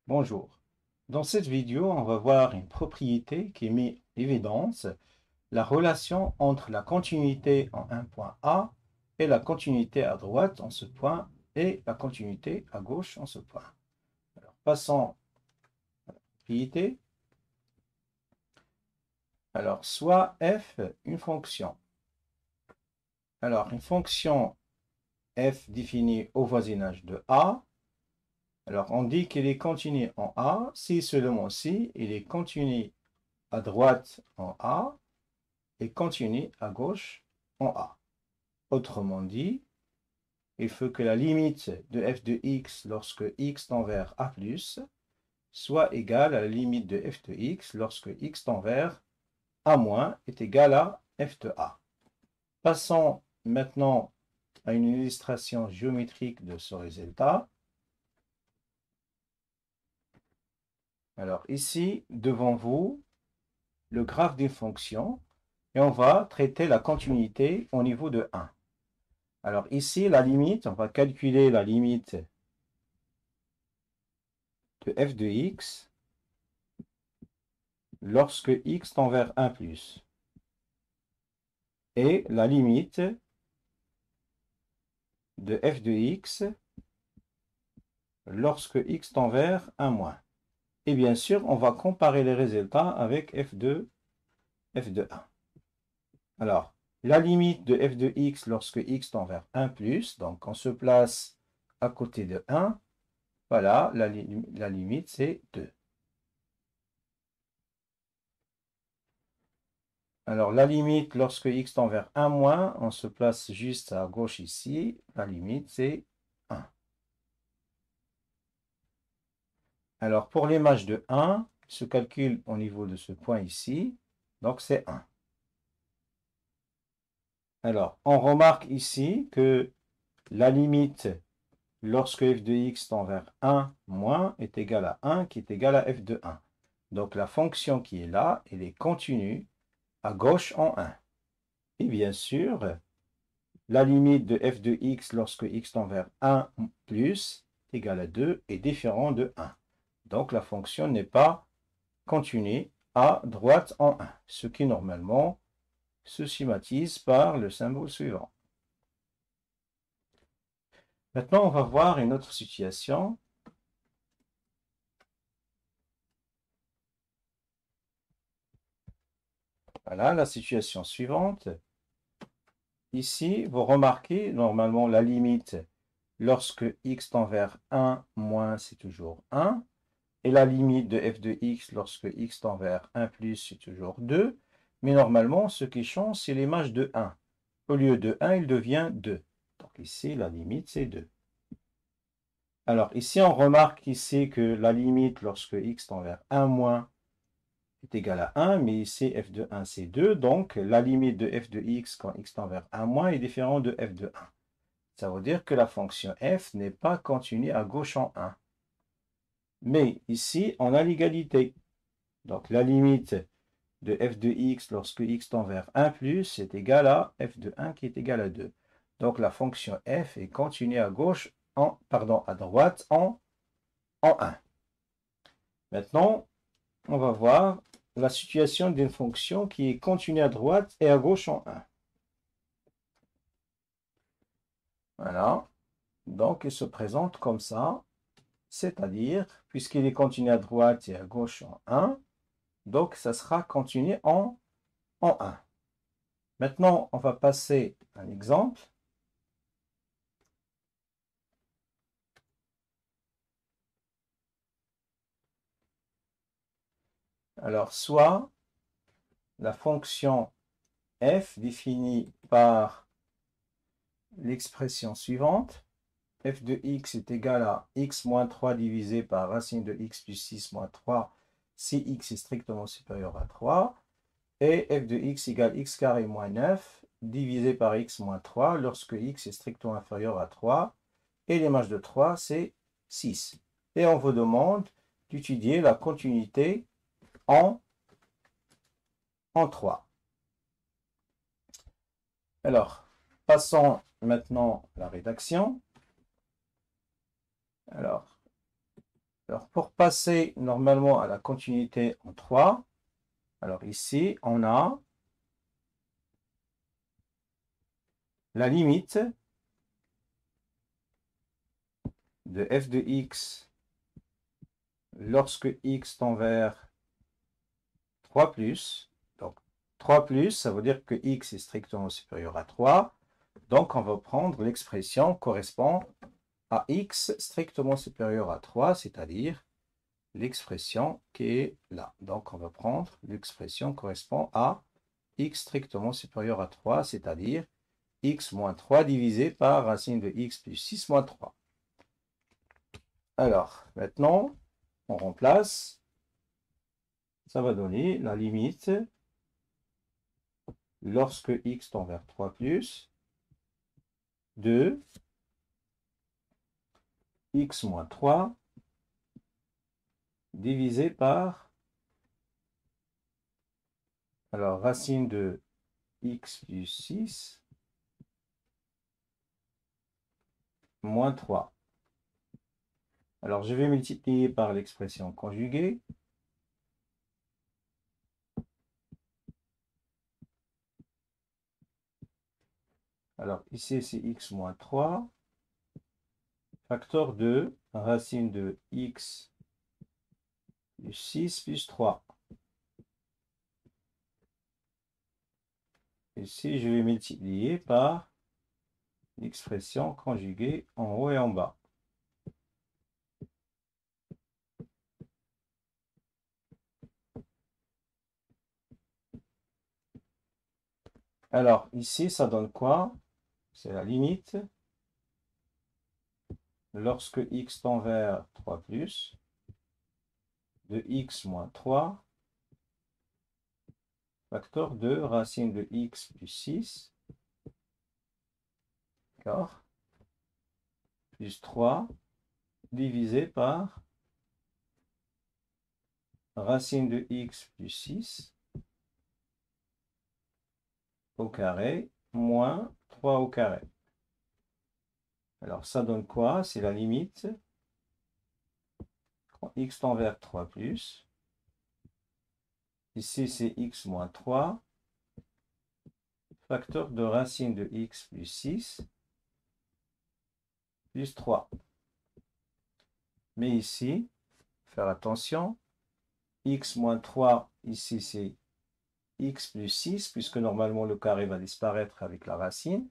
Bonjour. Dans cette vidéo, on va voir une propriété qui met en évidence la relation entre la continuité en un point A et la continuité à droite en ce point et la continuité à gauche en ce point. Alors, passons à la propriété. Alors, soit f une fonction. Alors, une fonction f définie au voisinage de A. Alors, on dit qu'il est continu en A si seulement si il est continu à droite en A et continue à gauche en A. Autrement dit, il faut que la limite de f de x lorsque x tend vers a+, soit égale à la limite de f de x lorsque x tend vers a- est égal à f de a. Passons maintenant à une illustration géométrique de ce résultat. Alors ici, devant vous, le graphe d'une fonction, et on va traiter la continuité au niveau de 1. Alors ici, la limite, on va calculer la limite de f de x lorsque x tend vers 1+, et la limite de f de x lorsque x tend vers 1-. Et bien sûr, on va comparer les résultats avec f de 1. Alors, la limite de f de x lorsque x tend vers 1+, donc on se place à côté de 1, voilà, la limite c'est 2. Alors, la limite, lorsque x tend vers 1-, on se place juste à gauche ici. La limite, c'est 1. Alors, pour l'image de 1, il se calcule au niveau de ce point ici. Donc, c'est 1. Alors, on remarque ici que la limite, lorsque f de x tend vers 1- est égale à 1, qui est égal à f de 1. Donc, la fonction qui est là, elle est continue à gauche en 1. Et bien sûr, la limite de f de x lorsque x tend vers 1 plus égale à 2 est différent de 1. Donc la fonction n'est pas continue à droite en 1, ce qui normalement se schématise par le symbole suivant. Maintenant, on va voir une autre situation. Voilà la situation suivante. Ici, vous remarquez normalement la limite lorsque x tend vers 1- c'est toujours 1. Et la limite de f de x lorsque x tend vers 1+, c'est toujours 2. Mais normalement, ce qui change, c'est l'image de 1. Au lieu de 1, il devient 2. Donc ici, la limite, c'est 2. Alors ici, on remarque ici que la limite lorsque x tend vers 1- est égale à 1, mais ici, f de 1, c'est 2. Donc la limite de f de x quand x tend vers 1- est différente de f de 1. Ça veut dire que la fonction f n'est pas continue à gauche en 1. Mais ici, on a l'égalité. Donc la limite de f de x lorsque x tend vers 1+, est égal à f de 1 qui est égal à 2. Donc la fonction f est continue à gauche, à droite en 1. Maintenant, on va voir la situation d'une fonction qui est continue à droite et à gauche en 1. Voilà. Donc, il se présente comme ça, c'est-à-dire, puisqu'il est continu à droite et à gauche en 1, donc ça sera continu en 1. Maintenant, on va passer à un exemple. Alors, soit la fonction f définie par l'expression suivante, f de x est égal à x-3 divisé par racine de x plus 6-3 si x est strictement supérieur à 3, et f de x égale x carré moins 9 divisé par x moins 3 lorsque x est strictement inférieur à 3, et l'image de 3 c'est 6. Et on vous demande d'étudier la continuité en 3. Alors, passons maintenant à la rédaction. Alors, Alors, pour passer normalement à la continuité en 3, alors ici, on a la limite de f de x lorsque x tend vers 3 plus. Donc, 3 plus, ça veut dire que x est strictement supérieur à 3. Donc, on va prendre l'expression correspond à x strictement supérieur à 3, c'est-à-dire l'expression qui est là. Donc, on va prendre l'expression correspond à x strictement supérieur à 3, c'est-à-dire x moins 3 divisé par racine de x plus 6 moins 3. Alors, maintenant, on remplace. Ça va donner la limite lorsque x tend vers 3 plus de x moins 3 divisé par, alors, racine de x plus 6 moins 3. Alors, je vais multiplier par l'expression conjuguée. Alors, ici, c'est x moins 3, facteur de racine de x plus 6 plus 3. Ici, je vais multiplier par l'expression conjuguée en haut et en bas. Alors, ici, ça donne quoi? C'est la limite lorsque x tend vers 3 plus de x moins 3 facteur de racine de x plus 6, d'accord, plus 3 divisé par racine de x plus 6 au carré moins 3 au carré. Alors, ça donne quoi? C'est la limite quand x tend vers 3 plus. Ici, c'est x moins 3 facteur de racine de x plus 6 plus 3. Mais ici, faire attention, x moins 3, ici c'est x plus 6, puisque normalement le carré va disparaître avec la racine.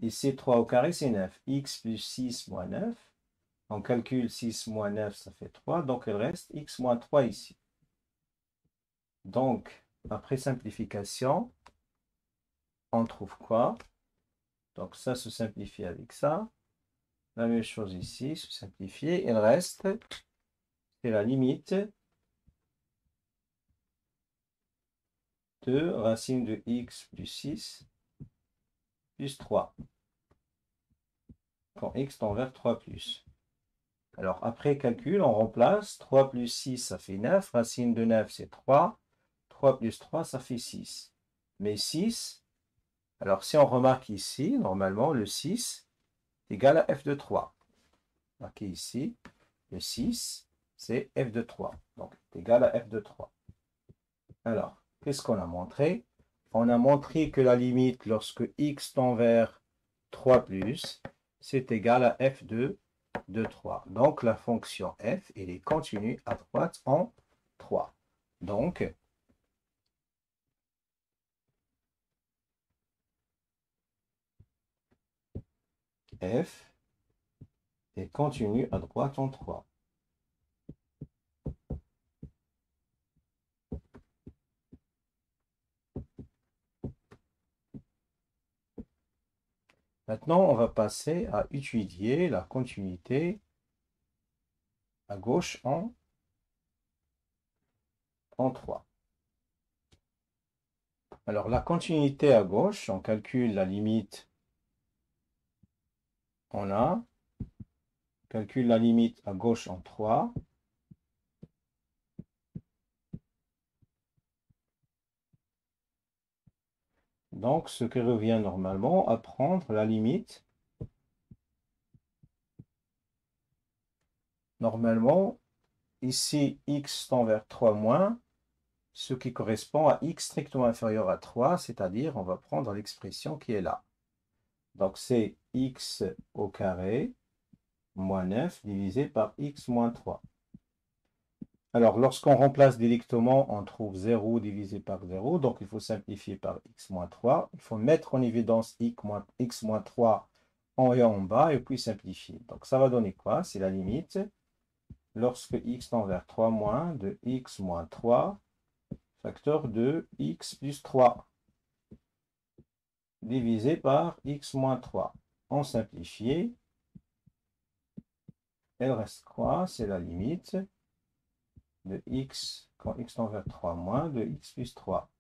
Ici, 3 au carré, c'est 9. X plus 6 moins 9. On calcule 6 moins 9, ça fait 3. Donc, il reste x moins 3 ici. Donc, après simplification, on trouve quoi? Donc, ça se simplifie avec ça. La même chose ici, se simplifier. Il reste, c'est la limite de racine de x plus 6 plus 3. Quand x tend vers 3 plus. Alors, après calcul, on remplace. 3 plus 6, ça fait 9. Racine de 9, c'est 3. 3 plus 3, ça fait 6. Mais 6, alors si on remarque ici, normalement, le 6 est égal à f de 3. Marquez ici, le 6, c'est f de 3. Donc, c'est égal à f de 3. Alors, qu'est-ce qu'on a montré? On a montré que la limite lorsque x tend vers 3 plus, c'est égal à f de 3. Donc, la fonction f, elle est continue à droite en 3. Donc, f est continue à droite en 3. Maintenant, on va passer à étudier la continuité à gauche en 3. Alors, la continuité à gauche, on calcule la limite. Calcule la limite à gauche en 3. Donc, ce qui revient normalement à prendre la limite. Normalement, ici, x tend vers 3 moins, ce qui correspond à x strictement inférieur à 3, c'est-à-dire on va prendre l'expression qui est là. Donc c'est x au carré moins 9 divisé par x moins 3. Alors lorsqu'on remplace directement, on trouve 0 divisé par 0, donc il faut simplifier par x moins 3. Il faut mettre en évidence x moins 3 en haut et en bas et puis simplifier. Donc ça va donner quoi? C'est la limite. Lorsque x tend vers 3 moins de x moins 3, facteur de x plus 3, divisé par x moins 3. On simplifie. Elle reste quoi? C'est la limite de x, quand x tend vers 3 moins, de x plus 3.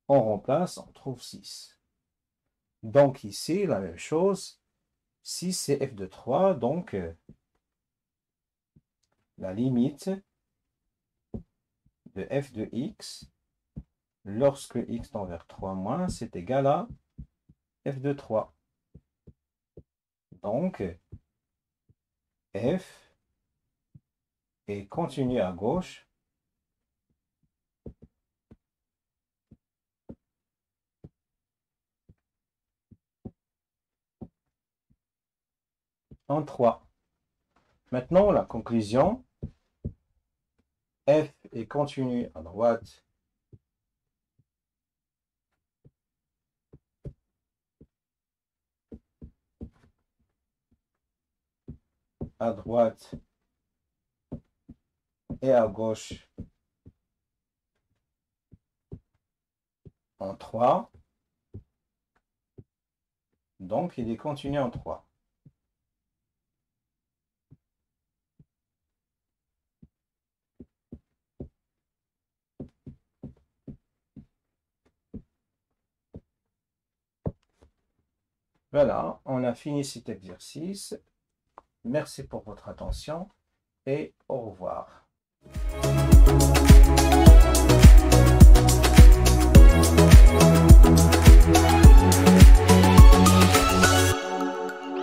On remplace, on trouve 6. Donc ici, la même chose. 6, c'est f de 3, donc la limite de f de x, lorsque x tend vers 3 moins, c'est égal à f de 3. Donc, f est continu à gauche en 3. Maintenant, la conclusion, f est continu à droite et à gauche en 3. Donc, il est continu en 3. Voilà, on a fini cet exercice. Merci pour votre attention et au revoir.